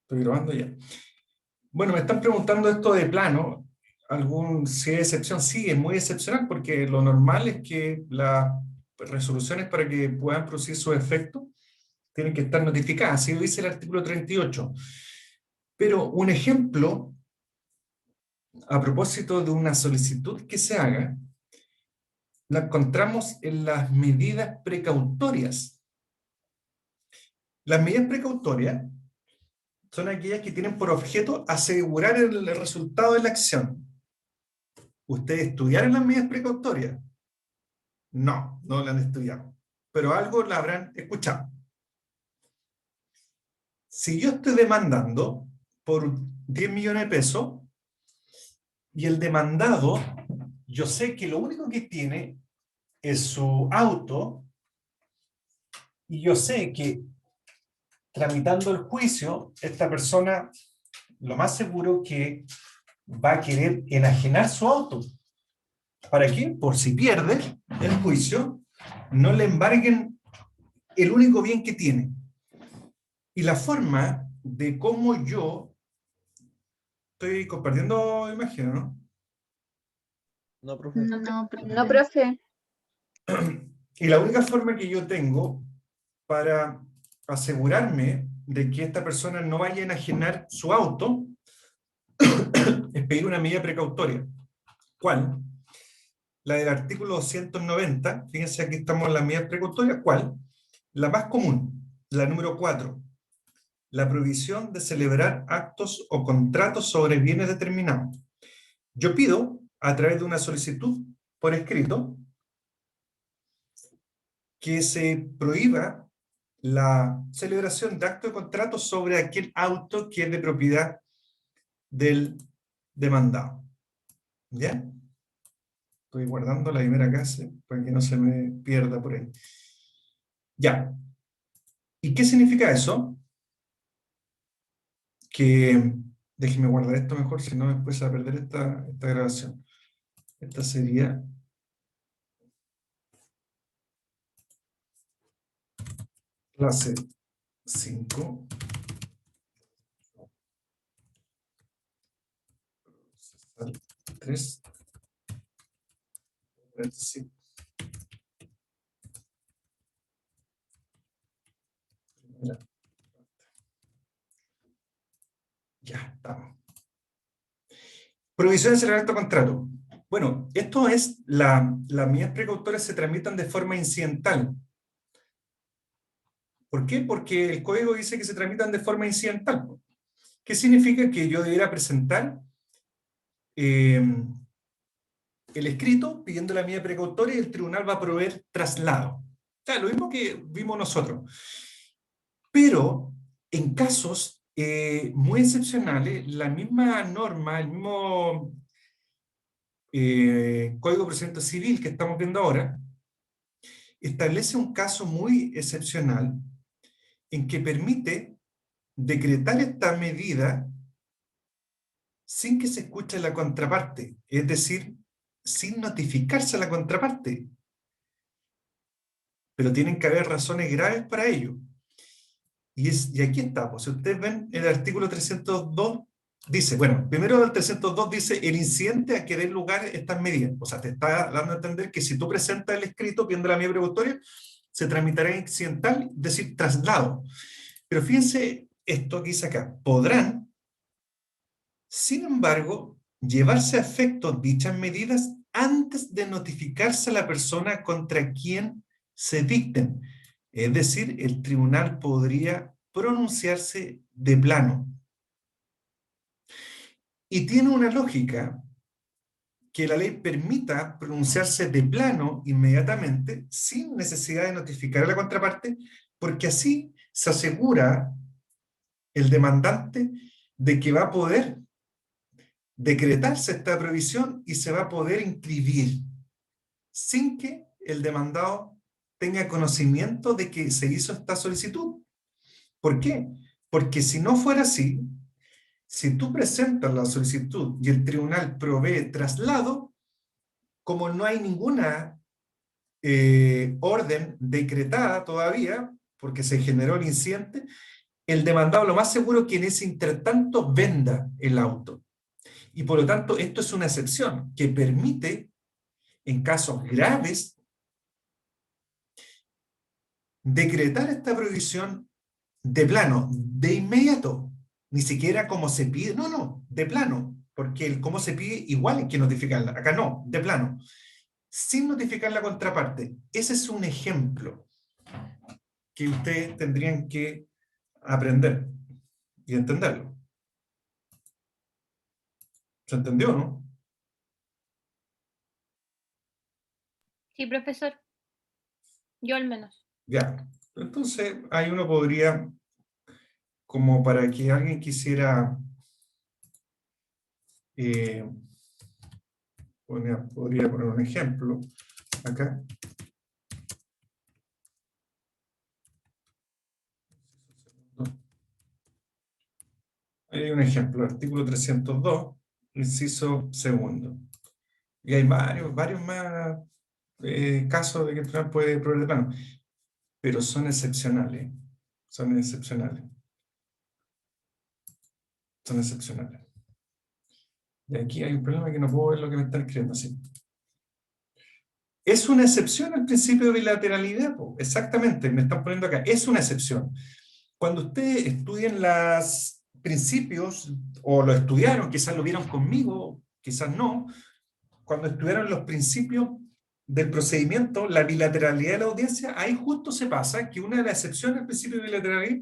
Estoy grabando ya. Bueno, me están preguntando esto de plano. Si es excepción? Sí, es muy excepcional porque lo normal es que las resoluciones para que puedan producir su efecto tienen que estar notificadas. Así lo dice el artículo 38. Pero un ejemplo, a propósito de una solicitud que se haga, la encontramos en las medidas precautorias. Las medidas precautorias son aquellas que tienen por objeto asegurar el resultado de la acción. ¿Ustedes estudiaron las medidas precautorias? No, no las han estudiado, pero algo la habrán escuchado. Si yo estoy demandando por 10 millones de pesos y el demandado, yo sé que lo único que tiene es su auto y yo sé que tramitando el juicio, esta persona lo más seguro que va a querer enajenar su auto. ¿Para qué? Por si pierde el juicio, no le embarguen el único bien que tiene. Y la forma de cómo yo estoy compartiendo imagen, ¿no? No, profe. No, profe. Y la única forma que yo tengo para asegurarme de que esta persona no vaya a enajenar su auto es pedir una medida precautoria. ¿Cuál? La del artículo 290, fíjense aquí estamos en las medidas precautorias. ¿Cuál? La más común, la número 4. La prohibición de celebrar actos o contratos sobre bienes determinados. Yo pido, a través de una solicitud por escrito, que se prohíba la celebración de actos de contrato sobre aquel auto que es de propiedad del demandado. ¿Ya? Estoy guardando la primera clase para que no se me pierda por ahí. Ya. ¿Y qué significa eso? Que, déjeme guardar esto mejor, si no después se va a perder esta grabación. Esta sería clase 5. 3. Sí. Ya estamos. Prohibición de celebrar acto contrato. Bueno, esto es, las medidas precautorias se tramitan de forma incidental. ¿Por qué? Porque el código dice que se tramitan de forma incidental. ¿Qué significa? Que yo debiera presentar el escrito pidiendo la medida precautoria y el tribunal va a proveer traslado. O sea, lo mismo que vimos nosotros. Pero en casos muy excepcionales, la misma norma, el mismo Código de Procedimiento Civil que estamos viendo ahora, establece un caso muy excepcional en que permite decretar esta medida sin que se escuche la contraparte, es decir, sin notificarse a la contraparte. Pero tienen que haber razones graves para ello. Y aquí está, pues, si ustedes ven el artículo 302, dice, bueno, primero el 302 dice el incidente a que dé lugar estas medidas. O sea, te está dando a entender que si tú presentas el escrito pidiendo la medida precautoria, se tramitará incidental, es decir, traslado. Pero fíjense esto que dice acá, podrán, sin embargo, llevarse a efecto dichas medidas antes de notificarse a la persona contra quien se dicten. Es decir, el tribunal podría pronunciarse de plano. Y tiene una lógica que la ley permita pronunciarse de plano inmediatamente sin necesidad de notificar a la contraparte, porque así se asegura el demandante de que va a poder decretarse esta prohibición y se va a poder inscribir sin que el demandado tenga conocimiento de que se hizo esta solicitud. ¿Por qué? Porque si no fuera así, si tú presentas la solicitud y el tribunal provee traslado, como no hay ninguna orden decretada todavía, porque se generó el incidente, el demandado lo más seguro que en ese intertanto venda el auto. Y por lo tanto, esto es una excepción que permite, en casos graves, decretar esta prohibición de plano, de inmediato, ni siquiera como se pide, no, de plano, porque el cómo se pide igual hay que notificarla, acá no, de plano, sin notificar la contraparte. Ese es un ejemplo que ustedes tendrían que aprender y entenderlo. ¿Se entendió, no? Sí, profesor. Yo al menos. Ya. Entonces, ahí uno podría, como para que alguien quisiera podría poner un ejemplo acá. Ahí hay un ejemplo, artículo 302, inciso segundo. Y hay varios más casos de que el tribunal puede proveer de plano, pero son excepcionales. Son excepcionales. Son excepcionales. Y aquí hay un problema que no puedo ver lo que me están escribiendo así. Es una excepción al principio de bilateralidad, po. Exactamente, me están poniendo acá. Es una excepción. Cuando ustedes estudien los principios, o lo estudiaron, quizás lo vieron conmigo, quizás no, cuando estudiaron los principios del procedimiento, la bilateralidad de la audiencia, ahí justo se pasa que una de las excepciones al principio de bilateralidad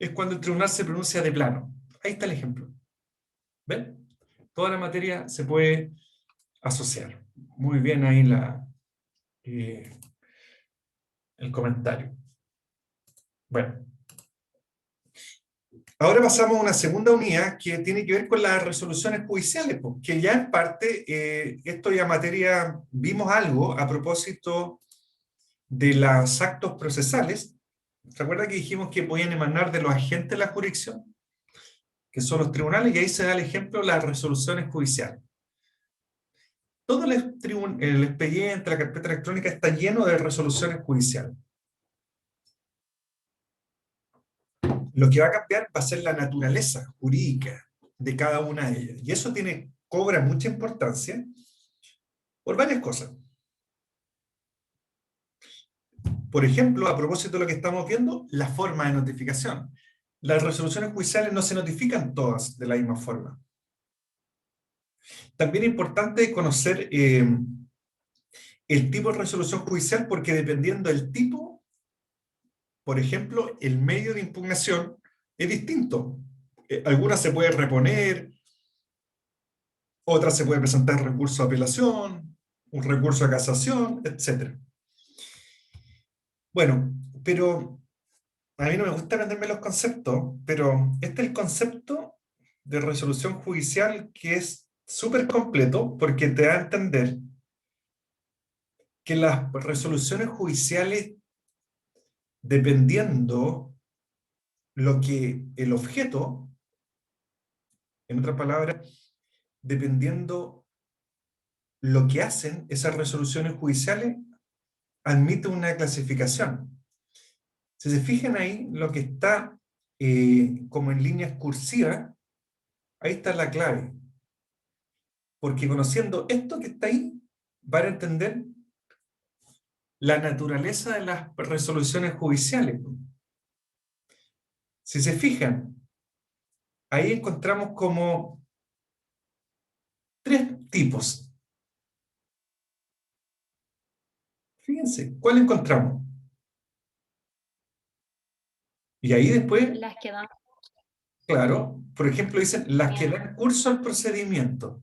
es cuando el tribunal se pronuncia de plano. Ahí está el ejemplo. ¿Ven? Toda la materia se puede asociar. Muy bien ahí el comentario. Bueno. Ahora pasamos a una segunda unidad que tiene que ver con las resoluciones judiciales, porque ya en parte, esto ya materia, vimos algo a propósito de los actos procesales. ¿Se acuerda que dijimos que podían emanar de los agentes de la jurisdicción? Que son los tribunales, y ahí se da el ejemplo de las resoluciones judiciales. Todo el expediente, la carpeta electrónica está lleno de resoluciones judiciales. Lo que va a cambiar va a ser la naturaleza jurídica de cada una de ellas. Y eso cobra mucha importancia por varias cosas. Por ejemplo, a propósito de lo que estamos viendo, la forma de notificación. Las resoluciones judiciales no se notifican todas de la misma forma. También es importante conocer el tipo de resolución judicial, porque dependiendo del tipo, por ejemplo, el medio de impugnación es distinto. Algunas se pueden reponer, otras se puede presentar recurso de apelación, un recurso de casación, etc. Bueno, pero a mí no me gusta venderme los conceptos, pero este es el concepto de resolución judicial que es súper completo porque te da a entender que las resoluciones judiciales, dependiendo lo que el objeto, en otras palabras, dependiendo lo que hacen esas resoluciones judiciales, admite una clasificación. Si se fijan ahí, lo que está como en líneas cursivas, ahí está la clave. Porque conociendo esto que está ahí, van a entender la naturaleza de las resoluciones judiciales. Si se fijan, ahí encontramos como tres tipos. Fíjense, ¿cuál encontramos? Y ahí después, Las que dan. claro, por ejemplo, dicen las que dan curso al procedimiento.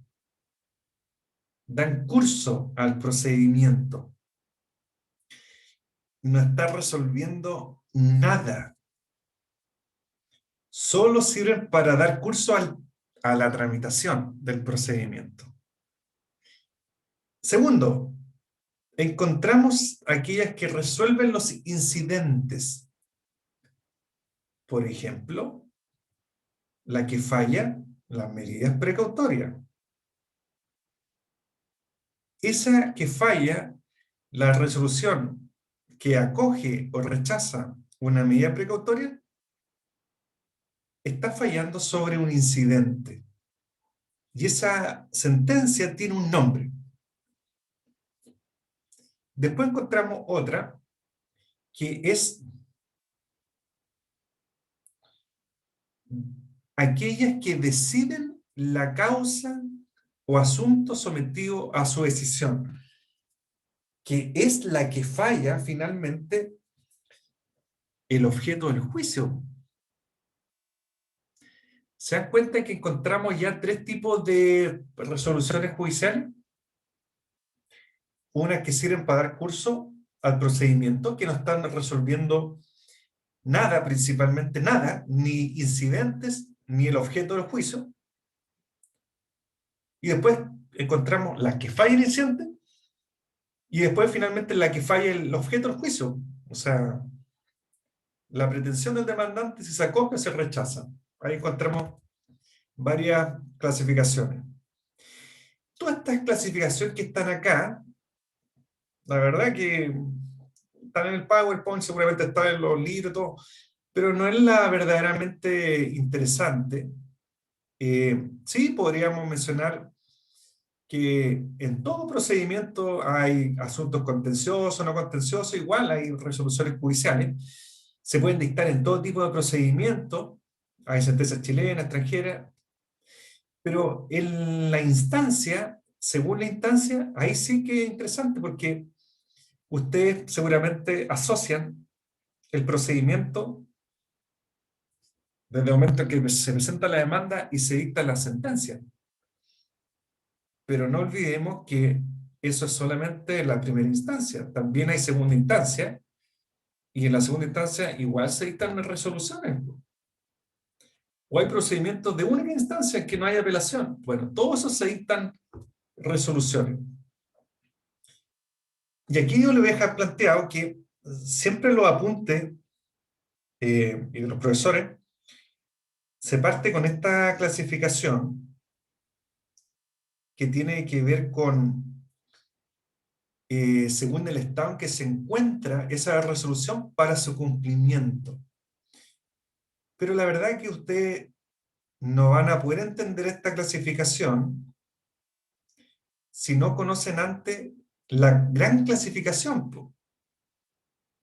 Dan curso al procedimiento. No está resolviendo nada. Solo sirven para dar curso a la tramitación del procedimiento. Segundo, encontramos aquellas que resuelven los incidentes. Por ejemplo, la que falla las medidas precautorias. Esa que falla la resolución que acoge o rechaza una medida precautoria está fallando sobre un incidente. Y esa sentencia tiene un nombre. Después encontramos otra, que es aquellas que deciden la causa o asunto sometido a su decisión, que es la que falla finalmente el objeto del juicio. ¿Se dan cuenta que encontramos ya tres tipos de resoluciones judiciales? Unas que sirven para dar curso al procedimiento, que no están resolviendo nada, principalmente nada, ni incidentes, ni el objeto del juicio. Y después encontramos la que falla el incidente, y después finalmente la que falla el objeto del juicio. O sea, la pretensión del demandante, si se acoge, se rechaza. Ahí encontramos varias clasificaciones. Todas estas clasificaciones que están acá, la verdad que están en el PowerPoint, seguramente están en los libros, todo, pero no es la verdaderamente interesante. Sí, podríamos mencionar que en todo procedimiento hay asuntos contenciosos, no contenciosos, igual hay resoluciones judiciales. Se pueden dictar en todo tipo de procedimientos, hay sentencias chilenas, extranjeras, pero en la instancia, según la instancia, ahí sí que es interesante porque ustedes seguramente asocian el procedimiento desde el momento en que se presenta la demanda y se dicta la sentencia. Pero no olvidemos que eso es solamente la primera instancia. También hay segunda instancia, y en la segunda instancia igual se dictan resoluciones. O hay procedimientos de única instancia en que no hay apelación. Bueno, todo eso se dictan resoluciones. Y aquí yo le voy a dejar planteado que siempre los apuntes y de los profesores se parte con esta clasificación que tiene que ver con según el estado en que se encuentra esa resolución para su cumplimiento. Pero la verdad es que ustedes no van a poder entender esta clasificación si no conocen antes la gran clasificación,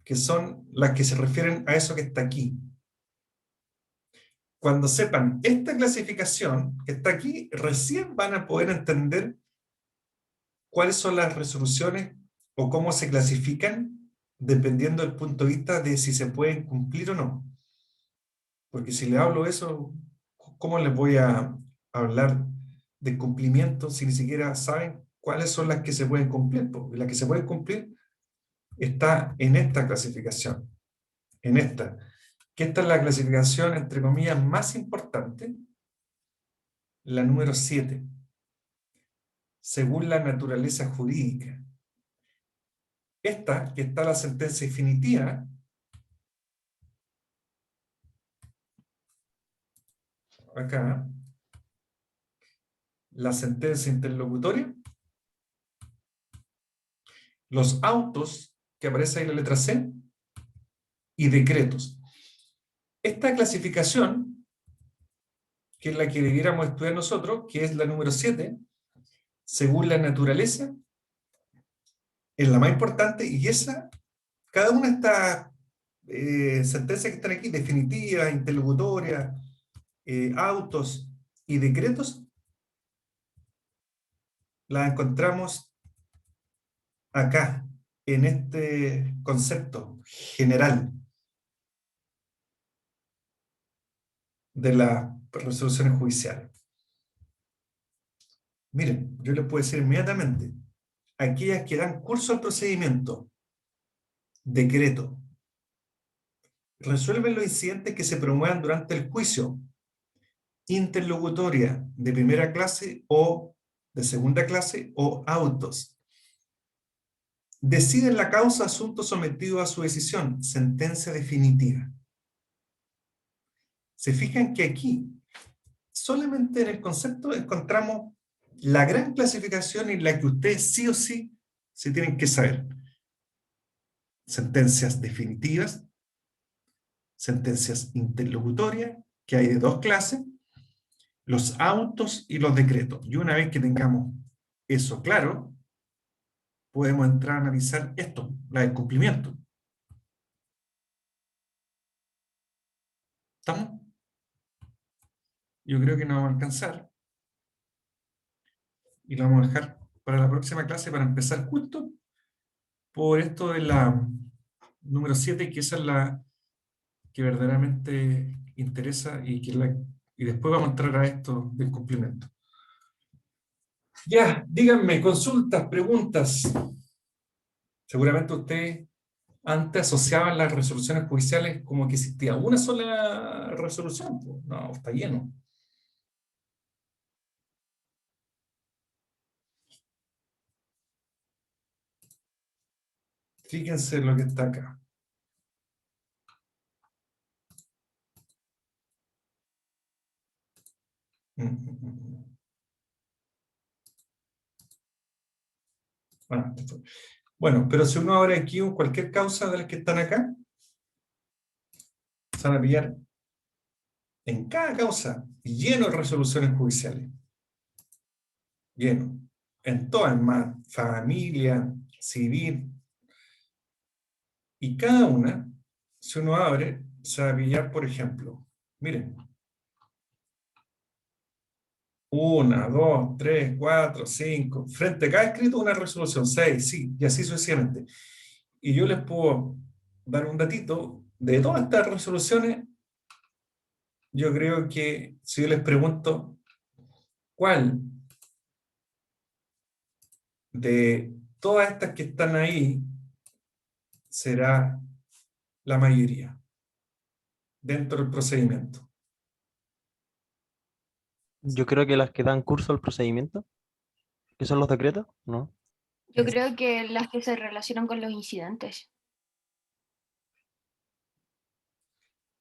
que son las que se refieren a eso que está aquí. Cuando sepan esta clasificación que está aquí, recién van a poder entender cuáles son las resoluciones o cómo se clasifican dependiendo del punto de vista de si se pueden cumplir o no. Porque si les hablo eso, ¿cómo les voy a hablar de cumplimiento si ni siquiera saben cuáles son las que se pueden cumplir? Porque la que se puede cumplir está en esta clasificación, en esta. Que esta es la clasificación, entre comillas, más importante, la número 7, según la naturaleza jurídica. Esta, que está la sentencia definitiva, acá, la sentencia interlocutoria, los autos, que aparece ahí en la letra C, y decretos. Esta clasificación, que es la que debiéramos estudiar nosotros, que es la número 7, según la naturaleza, es la más importante, y esa, cada una de estas sentencias que están aquí, definitivas, interlocutorias, autos y decretos, las encontramos acá, en este concepto general de las resoluciones judiciales. Miren, yo les puedo decir inmediatamente, aquellas que dan curso al procedimiento, decreto, resuelven los incidentes que se promuevan durante el juicio, interlocutoria de primera clase o de segunda clase o autos. Deciden la causa asunto sometido a su decisión, sentencia definitiva. Se fijan que aquí, solamente en el concepto, encontramos la gran clasificación en la que ustedes sí o sí se tienen que saber. Sentencias definitivas, sentencias interlocutorias que hay de dos clases, los autos y los decretos. Y una vez que tengamos eso claro, podemos entrar a analizar esto, la del cumplimiento. ¿Estamos? Yo creo que nos vamos a alcanzar. Y lo vamos a dejar para la próxima clase para empezar justo por esto de la número 7, que esa es la que verdaderamente interesa y después vamos a entrar a esto del cumplimiento. Ya, díganme, consultas, preguntas. Seguramente ustedes antes asociaban las resoluciones judiciales como que existía una sola resolución. Pues. No, está lleno. Fíjense lo que está acá. Ah, bueno, pero si uno abre aquí cualquier causa de las que están acá, se van a pillar en cada causa lleno de resoluciones judiciales. Lleno. En todas más, familia, civil. Y cada una, si uno abre, se va a pillar, por ejemplo, miren, 1, 2, 3, 4, 5. Frente a cada escrito una resolución, 6, sí, y así sucesivamente. Y yo les puedo dar un datito de todas estas resoluciones. Yo creo que si yo les pregunto cuál de todas estas que están ahí será la mayoría dentro del procedimiento. Yo creo que las que dan curso al procedimiento, que son los decretos, ¿no? Yo creo que las que se relacionan con los incidentes.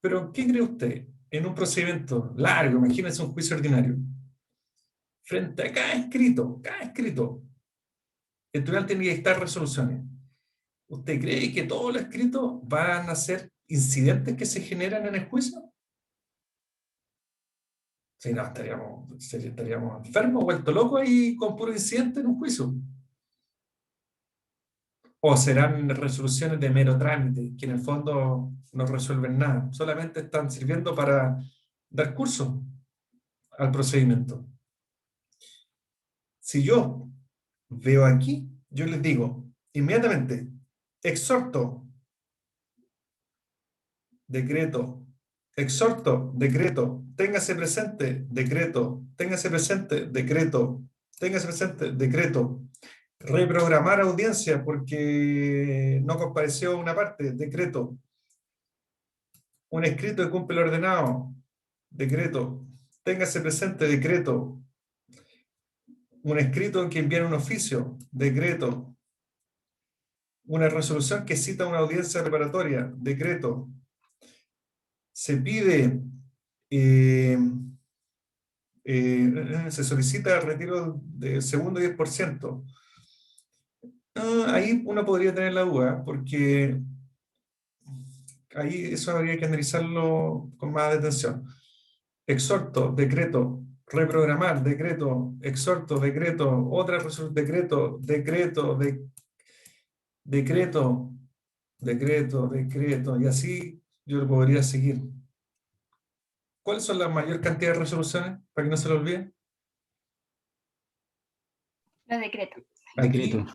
Pero, ¿qué cree usted? En un procedimiento largo, imagínense un juicio ordinario, frente a cada escrito, el tribunal tiene que dictar resoluciones. ¿Usted cree que todos los escritos van a ser incidentes que se generan en el juicio? Si no, estaríamos enfermos, vueltos locos ahí con puro incidente en un juicio. O serán resoluciones de mero trámite, que en el fondo no resuelven nada, solamente están sirviendo para dar curso al procedimiento. Si yo veo aquí, yo les digo inmediatamente, exhorto, decreto, exhorto, decreto, téngase presente, decreto, téngase presente, decreto, téngase presente, decreto, reprogramar audiencia porque no compareció una parte, decreto, un escrito que cumple el ordenado, decreto, téngase presente, decreto, un escrito en que envían un oficio, decreto, una resolución que cita una audiencia preparatoria, decreto, se pide, se solicita el retiro del segundo 10%. Ahí uno podría tener la duda, porque ahí eso habría que analizarlo con más detención. Exhorto, decreto, reprogramar, decreto, exhorto, decreto, otra resolución, decreto, decreto, decreto, y así yo lo podría seguir. ¿Cuáles son la mayor cantidad de resoluciones? Para que no se lo olvide. Los decretos. Aquí Decreto.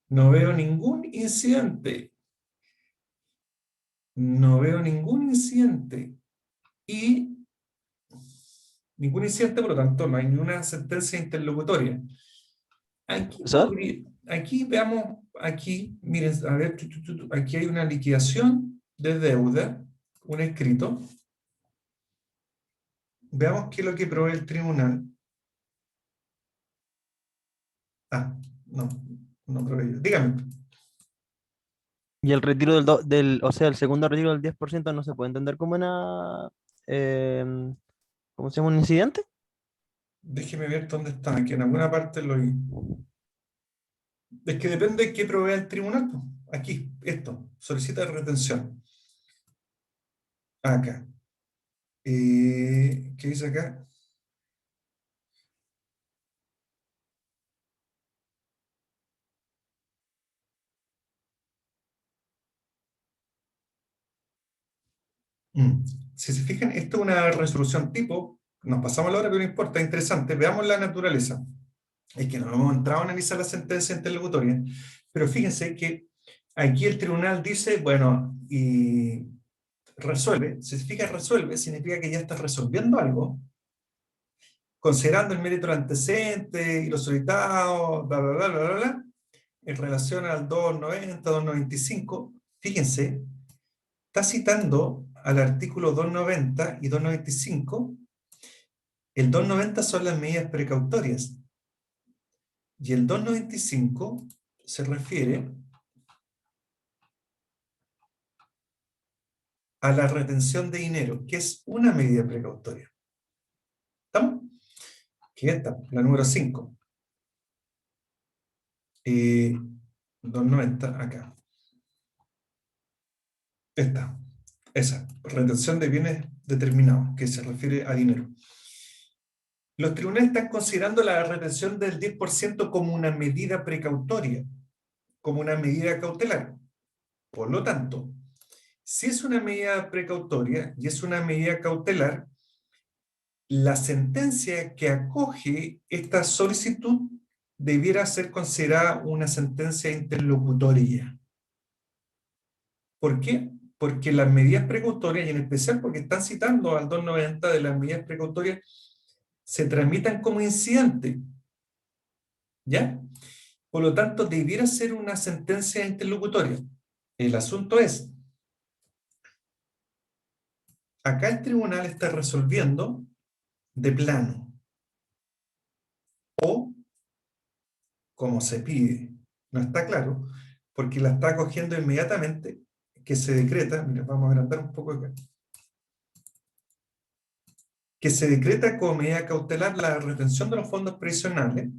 no veo ningún incidente. No veo ningún incidente. Y ningún incidente, por lo tanto, no hay ninguna sentencia interlocutoria. ¿Profesor? Aquí veamos, aquí, miren, a ver, aquí hay una liquidación de deuda, un escrito. Veamos qué es lo que provee el tribunal. Ah, no, no provee. Dígame. Y el retiro o sea, el segundo retiro del 10% no se puede entender como una, ¿cómo se llama? ¿Un incidente? Déjeme ver dónde está, que en alguna parte lo vi. Es que depende de qué provea el tribunal. Pues. Aquí, esto, solicita retención. Acá. ¿qué dice acá? Si se fijan, esto es una resolución tipo, nos pasamos la hora, pero no importa, es interesante. Veamos la naturaleza. Es que no hemos entrado a analizar la sentencia interlocutoria, pero fíjense que aquí el tribunal dice, bueno, y resuelve. Si se fija, resuelve, significa que ya está resolviendo algo, considerando el mérito del antecedente y los solicitados, bla, bla, bla, bla, bla, bla, en relación al 290, 295, fíjense, está citando al artículo 290 y 295. El 290 son las medidas precautorias y el 295 se refiere a la retención de dinero, que es una medida precautoria. ¿Estamos? Que es esta, la número 5. 290 acá. Esta, esa, retención de bienes determinados, que se refiere a dinero. Los tribunales están considerando la retención del 10% como una medida precautoria, como una medida cautelar. Por lo tanto, si es una medida precautoria y es una medida cautelar, la sentencia que acoge esta solicitud debiera ser considerada una sentencia interlocutoria. ¿Por qué? Porque las medidas precautorias, y en especial porque están citando al 290 de las medidas precautorias, se tramitan como incidente. ¿Ya? Por lo tanto, debiera ser una sentencia interlocutoria. El asunto es, acá el tribunal está resolviendo de plano, o como se pide. No está claro, porque la está acogiendo inmediatamente, que se decreta, mira, vamos a agrandar un poco acá, que se decreta como medida cautelar la retención de los fondos previsionales.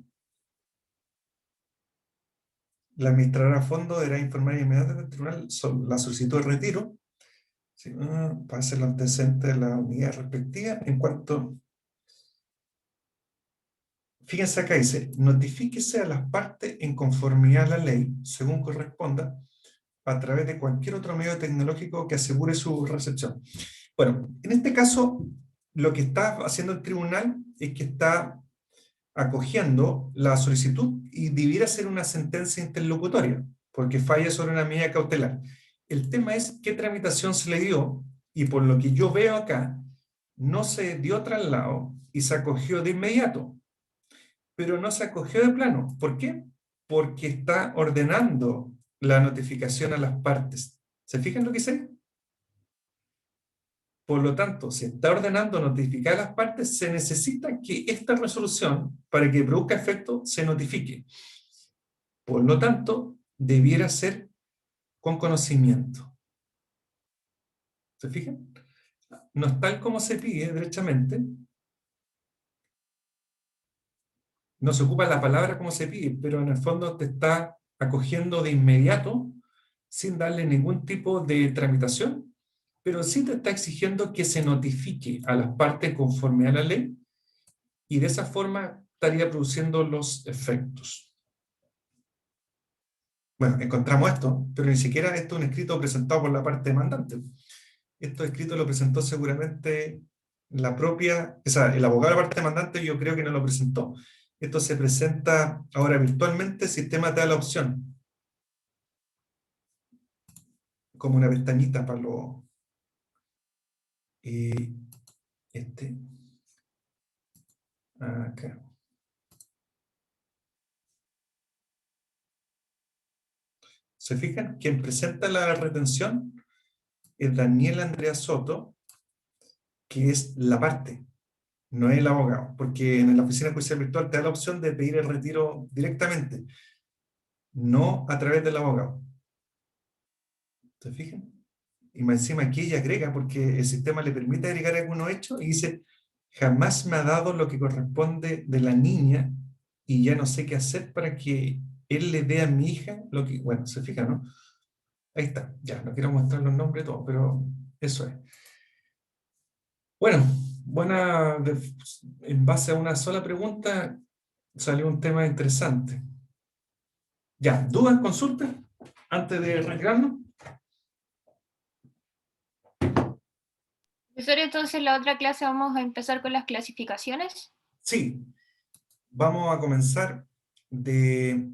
La administradora de fondos deberá informar inmediatamente al tribunal sobre la solicitud de retiro, ¿sí? Para hacer los antecedentes de la unidad respectiva. En cuanto, fíjense acá, dice, notifíquese a las partes en conformidad a la ley, según corresponda, a través de cualquier otro medio tecnológico que asegure su recepción. Bueno, en este caso, lo que está haciendo el tribunal es que está acogiendo la solicitud y debiera ser una sentencia interlocutoria, porque falla sobre una medida cautelar. El tema es qué tramitación se le dio, y por lo que yo veo acá, no se dio traslado y se acogió de inmediato, pero no se acogió de plano. ¿Por qué? Porque está ordenando la notificación a las partes. ¿Se fijan lo que dice? Por lo tanto, si está ordenando notificar a las partes, se necesita que esta resolución, para que produzca efecto, se notifique. Por lo tanto, debiera ser con conocimiento. ¿Se fijan? No es tal como se pide derechamente. No se ocupa la palabra como se pide, pero en el fondo te está acogiendo de inmediato, sin darle ningún tipo de tramitación, pero sí te está exigiendo que se notifique a las partes conforme a la ley, y de esa forma estaría produciendo los efectos. Bueno, encontramos esto, pero ni siquiera esto es un escrito presentado por la parte demandante. Esto escrito lo presentó seguramente la propia, o sea, el abogado de la parte demandante, yo creo que no lo presentó. Esto se presenta ahora virtualmente, el sistema te da la opción, como una pestañita para lo... acá. ¿Se fijan? Quien presenta la retención es Daniel Andrea Soto, que es la parte, no es el abogado, porque en la oficina judicial virtual te da la opción de pedir el retiro directamente, no a través del abogado. ¿Se fijan? Y más encima aquí ella agrega, porque el sistema le permite agregar algunos hechos, y dice, jamás me ha dado lo que corresponde de la niña, y ya no sé qué hacer para que él le dé a mi hija lo que... Bueno, se fijan, ¿no? Ahí está, ya, no quiero mostrar los nombres todos, pero eso es. Bueno, en base a una sola pregunta salió un tema interesante. Ya, ¿dudas, consultas antes de retirarnos? Profesor, entonces la otra clase vamos a empezar con las clasificaciones. Sí, vamos a comenzar de